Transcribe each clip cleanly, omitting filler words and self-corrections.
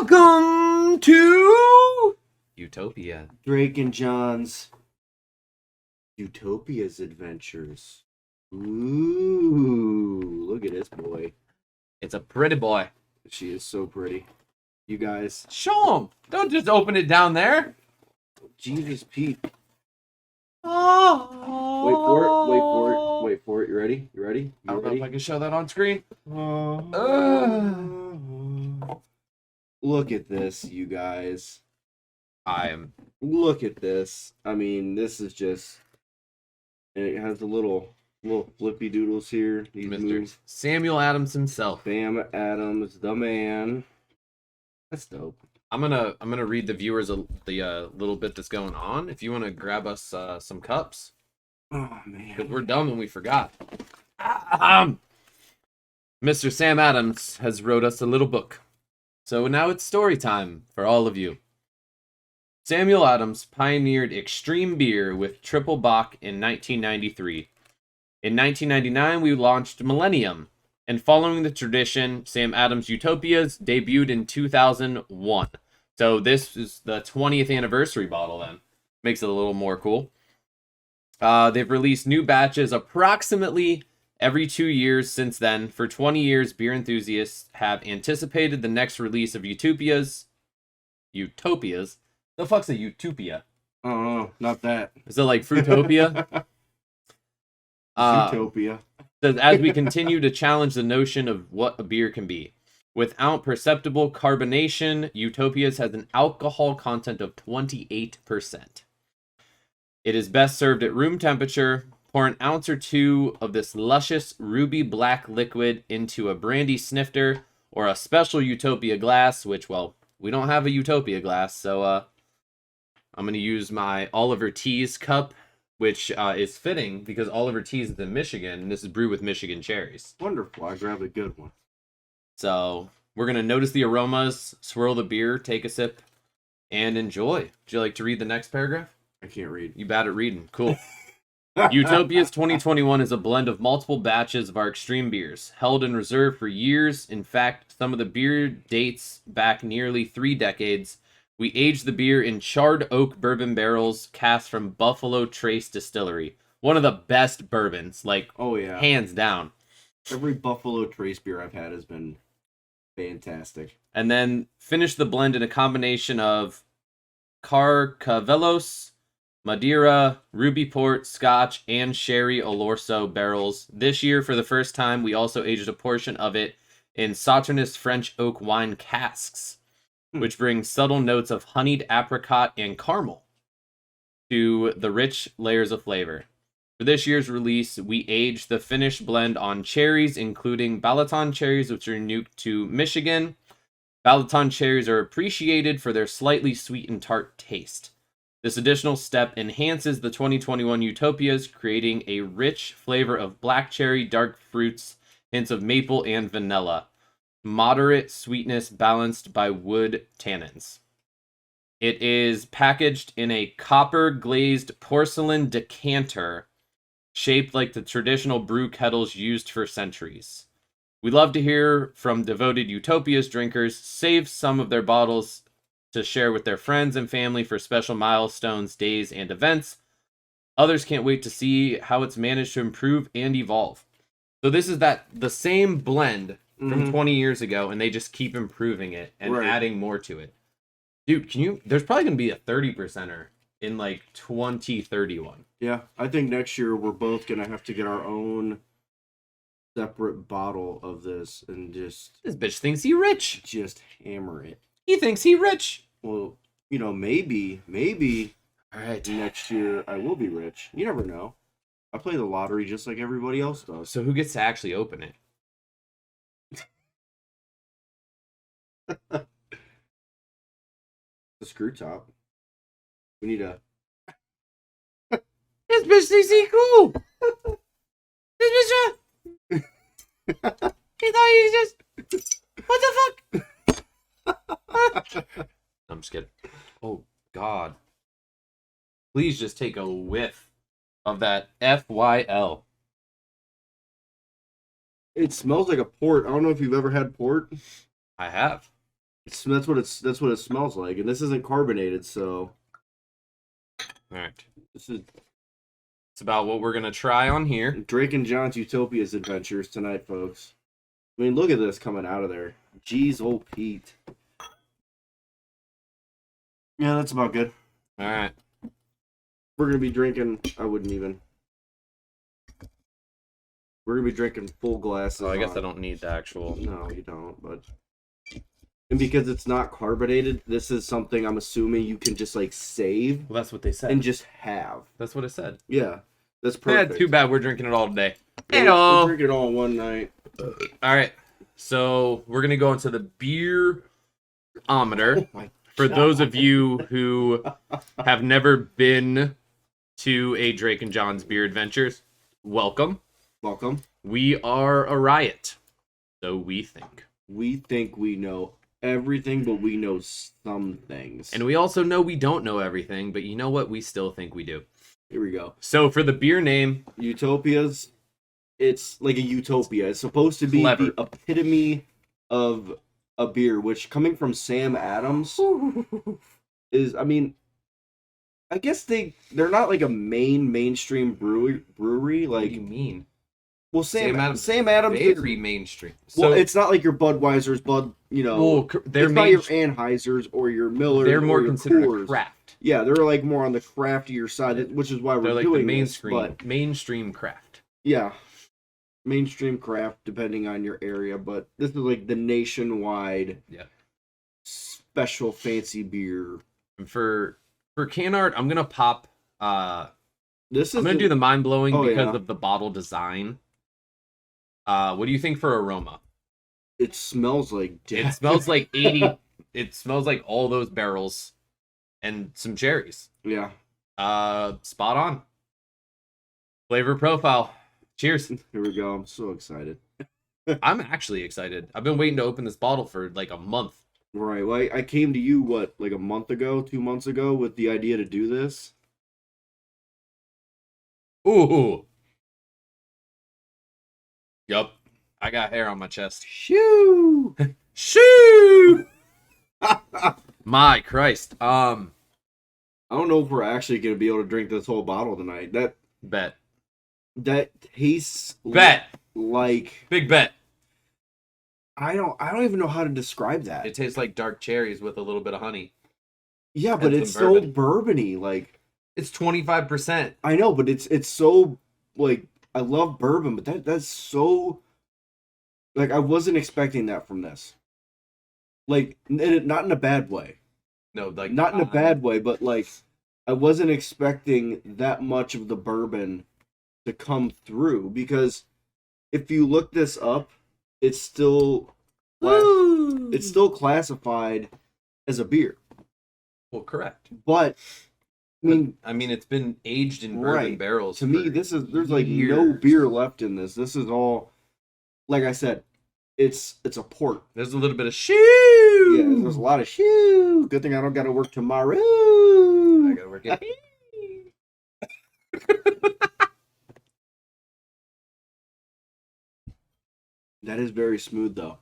Welcome to Utopia. Drake and John's Utopias adventures. Ooh, look at this boy. It's a pretty boy. She is so pretty. You guys. Show him. Don't just open it down there. Jesus, Pete. Oh. Wait for it. Wait for it. Wait for it. You ready? You ready? I don't know if I can show that on screen. Look at this, you guys. Look at this. I mean, this is just... It has the little flippy doodles here. These Mr. moves. Samuel Adams himself. Sam Adams, the man. That's dope. I'm gonna read the viewers the little bit that's going on. If you want to grab us some cups. Oh man, because we're dumb and we forgot. Mr. Sam Adams has wrote us a little book. So now it's story time for all of you. Samuel Adams pioneered extreme beer with Triple Bock in 1993. In 1999, we launched Millennium, and following the tradition, Sam Adams Utopias debuted in 2001. So this is the 20th anniversary bottle then. Makes it a little more cool. They've released new batches approximately every 2 years since then. For 20 years, beer enthusiasts have anticipated the next release of Utopias. Utopias? The fuck's a Utopia? Oh, not that. Is it like Fruitopia? Utopia. As we continue to challenge the notion of what a beer can be. Without perceptible carbonation, Utopias has an alcohol content of 28%. It is best served at room temperature. Pour an ounce or two of this luscious ruby black liquid into a brandy snifter or a special Utopia glass, which, well, we don't have a Utopia glass, so I'm going to use my Oliver Teas cup, which is fitting because Oliver Teas is in Michigan, and this is brewed with Michigan cherries. Wonderful. I grabbed a good one. So we're going to notice the aromas, swirl the beer, take a sip, and enjoy. Would you like to read the next paragraph? I can't read. You bad at reading. Cool. Utopias 2021 is a blend of multiple batches of our extreme beers, held in reserve for years. In fact, some of the beer dates back nearly 3 decades. We aged the beer in charred oak bourbon barrels cast from Buffalo Trace Distillery. One of the best bourbons, like, oh yeah, hands down. Every Buffalo Trace beer I've had has been fantastic. And then finish the blend in a combination of Carcavelos, Madeira, Ruby Port, Scotch, and Sherry Oloroso barrels. This year, for the first time, we also aged a portion of it in Sauternes French oak wine casks, which brings subtle notes of honeyed apricot and caramel to the rich layers of flavor. For this year's release, we aged the finished blend on cherries, including Balaton cherries, which are unique to Michigan. Balaton cherries are appreciated for their slightly sweet and tart taste. This additional step enhances the 2021 Utopias, creating a rich flavor of black cherry, dark fruits, hints of maple and vanilla. Moderate sweetness balanced by wood tannins. It is packaged in a copper glazed porcelain decanter shaped like the traditional brew kettles used for centuries. We love to hear from devoted Utopias drinkers save some of their bottles to share with their friends and family for special milestones, days, and events. Others can't wait to see how it's managed to improve and evolve. So this is the same blend from 20 years ago, and they just keep improving it and adding more to it. Dude, there's probably going to be a 30%er in like 2031. Yeah, I think next year we're both going to have to get our own separate bottle of this and just... This bitch thinks he rich. Just hammer it. He thinks he rich. Well, maybe all right, next year I will be rich. You never know. I play the lottery just like everybody else does. So who gets to actually open it? The screw top. We need a... This bitch thinks he cool. This bitch... he thought he just... What the fuck? I'm just kidding. Oh, God. Please just take a whiff of that FYL. It smells like a port. I don't know if you've ever had port. I have. That's what it smells like, and this isn't carbonated, so All right. this is It's about what we're gonna try on here. Drake and John's Utopias adventures tonight, folks. I mean, look at this coming out of there. Jeez, old Pete. Yeah, that's about good. All right. We're gonna be drinking. I wouldn't even. We're gonna be drinking full glasses. So I guess I don't need the actual. No, you don't. But and because it's not carbonated, this is something I'm assuming you can just like save Well, that's what they said. and just have. That's what it said. Yeah, that's Yeah, perfect. too bad we're drinking it all today. We'll drink it all in one night. All right. So we're gonna go into the beer-ometer. For those of you who have never been to a Drake and John's Beer Adventures, welcome. Welcome. We are a riot. So we think. We think we know everything, but we know some things. And we also know we don't know everything, but you know what? We still think we do. Here we go. So for the beer name, Utopias, it's like a utopia. It's supposed to be Clever. the epitome of a beer, which coming from Sam Adams is, I mean, I guess they're not like a mainstream brewery what like do you mean? well Sam Adams Sam Adams is, Very mainstream. well, So it's not like your Budweiser's, you know, well, they're it's not your main, Anheuser's or your Miller. they're more or your considered Coors. a craft. Yeah, they're like more on the craftier side, which is why They're we're like doing the this. But mainstream craft. yeah, mainstream craft depending on your area, but this is like the nationwide special fancy beer. And for can art, I'm gonna pop. This is I'm gonna do the mind blowing Oh, because yeah. of the bottle design. What do you think for aroma? It smells like death. It smells like 80. It smells like all those barrels and some cherries. Yeah. Spot on. Flavor profile. Cheers. Here we go. I'm so excited. I'm actually excited. I've been waiting to open this bottle for like a month. Right. Well, I came to you like a month ago, 2 months ago, with the idea to do this. Ooh. Yup. I got hair on my chest. Shoo! Shoo! My Christ. I don't know if we're actually gonna be able to drink this whole bottle tonight. Bet. That tastes Bet. like Big bet. I don't even know how to describe that. It tastes like dark cherries with a little bit of honey. Yeah, but and it's some so bourbon. bourbony. Like It's 25%. I know, but it's so like I love bourbon, but that's so like I wasn't expecting that from this. Like not in a bad way. No, like Not in a bad way, but like I wasn't expecting that much of the bourbon to come through because if you look this up, it's still classified as a beer. Well, correct. But I mean, it's been aged in bourbon Right. barrels. to me, for there's like no years. beer left in this. This is all, like I said, it's a port. There's a little bit of shoo. Yeah, there's a lot of shoo. Good thing I don't got to work tomorrow. I gotta work it. That is very smooth, though.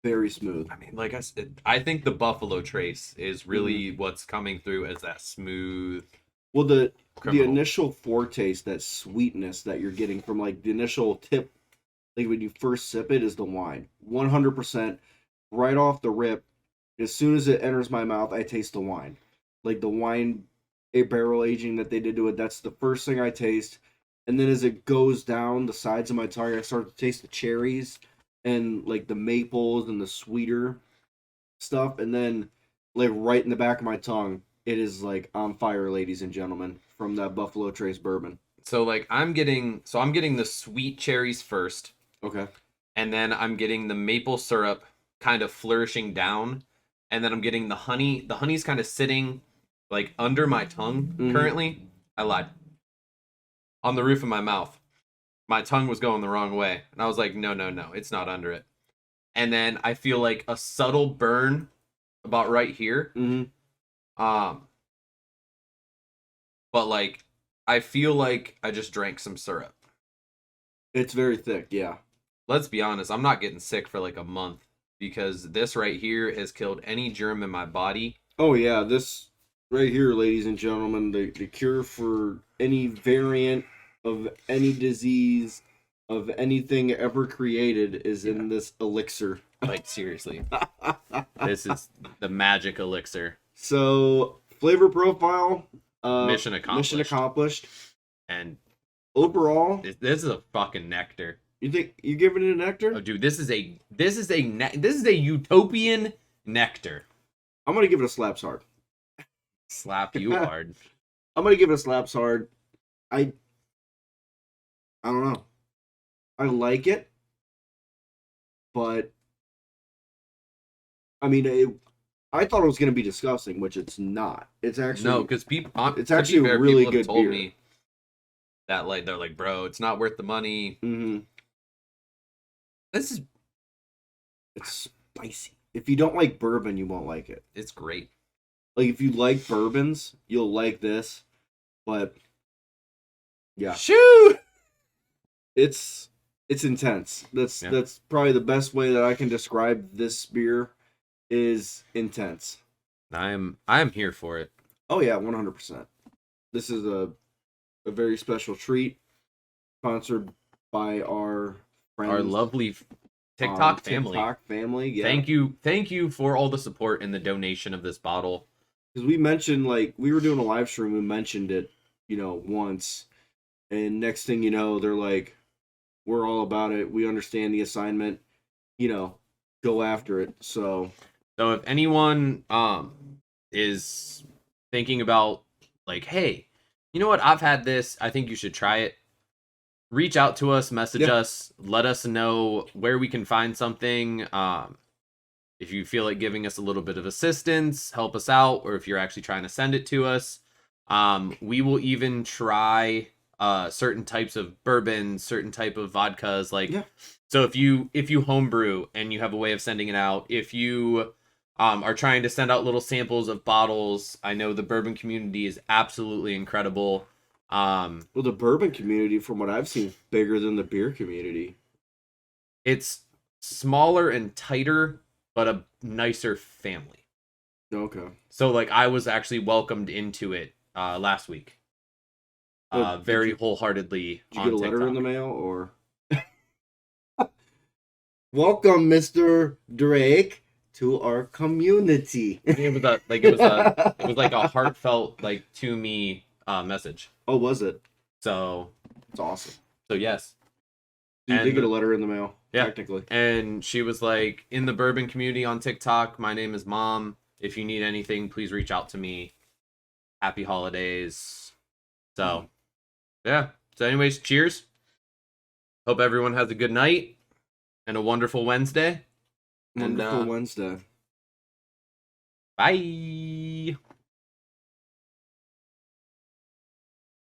Very smooth. I mean, like I said, I think the Buffalo Trace is really what's coming through as that smooth. Well, the Criminal. initial foretaste, that sweetness that you're getting from like the initial tip, like when you first sip it, is the wine. 100% right off the rip. As soon as it enters my mouth, I taste the wine. Like the wine, a barrel aging that they did to it. That's the first thing I taste. And then as it goes down the sides of my tongue, I start to taste the cherries and like the maples and the sweeter stuff. And then like right in the back of my tongue, it is like on fire, ladies and gentlemen, from that Buffalo Trace bourbon. So like I'm getting the sweet cherries first, Okay. and then I'm getting the maple syrup kind of flourishing down, and then I'm getting the honey. The honey's kind of sitting like under my tongue Mhm. currently. I lied. On the roof of my mouth. My tongue was going the wrong way. And I was like, no, it's not under it. And then I feel like a subtle burn about right here. Mm-hmm. But like I feel like I just drank some syrup. It's very thick, yeah. Let's be honest, I'm not getting sick for like a month because this right here has killed any germ in my body. Oh yeah, this right here, ladies and gentlemen, the cure for any variant of any disease of anything ever created is in this elixir. Like, seriously. This is the magic elixir. So, flavor profile, Mission accomplished. Mission accomplished. And overall, this is a fucking nectar. You think you giving it a nectar? Oh, dude, this is a utopian nectar. I'm gonna give it a slaps hard. Slap you hard. I'm gonna give it a slaps hard. I don't know. I like it, but I mean, I thought it was gonna be disgusting, which it's not. It's actually no, because people. It's actually a really people have good told beer. me that they're like, bro, it's not worth the money. Mm-hmm. It's spicy. If you don't like bourbon, you won't like it. It's great. Like if you like bourbons, you'll like this. But yeah, shoot, it's intense. That's probably the best way that I can describe this beer. Is intense. I'm here for it. Oh yeah, 100%. This is a very special treat, sponsored by our friends, our lovely TikTok family. TikTok family, yeah. Thank you for all the support and the donation of this bottle. Because we mentioned, like, we were doing a live stream, we mentioned it, once, and next thing you know, they're like, we're all about it. We understand the assignment. Go after it. So if anyone is thinking about like, hey, you know what? I've had this. I think you should try it. Reach out to us, message us, let us know where we can find something. If you feel like giving us a little bit of assistance, help us out, or if you're actually trying to send it to us, we will even try certain types of bourbons, certain type of vodkas. So if you homebrew and you have a way of sending it out, if you are trying to send out little samples of bottles, I know the bourbon community is absolutely incredible. Well, the bourbon community, from what I've seen, is bigger than the beer community. It's smaller and tighter, but a nicer family. Okay. So, I was actually welcomed into it last week. Very wholeheartedly. Did you get a letter in the mail, or? Welcome, Mr. Drake, to our community. It was like a heartfelt, to me message. Oh, was it? So it's awesome. So yes. You did get a letter in the mail, technically. And she was like, in the bourbon community on TikTok, my name is Mom. If you need anything, please reach out to me. Happy holidays. So, yeah. So anyways, cheers. Hope everyone has a good night and a wonderful Wednesday. Wonderful Wednesday. Bye.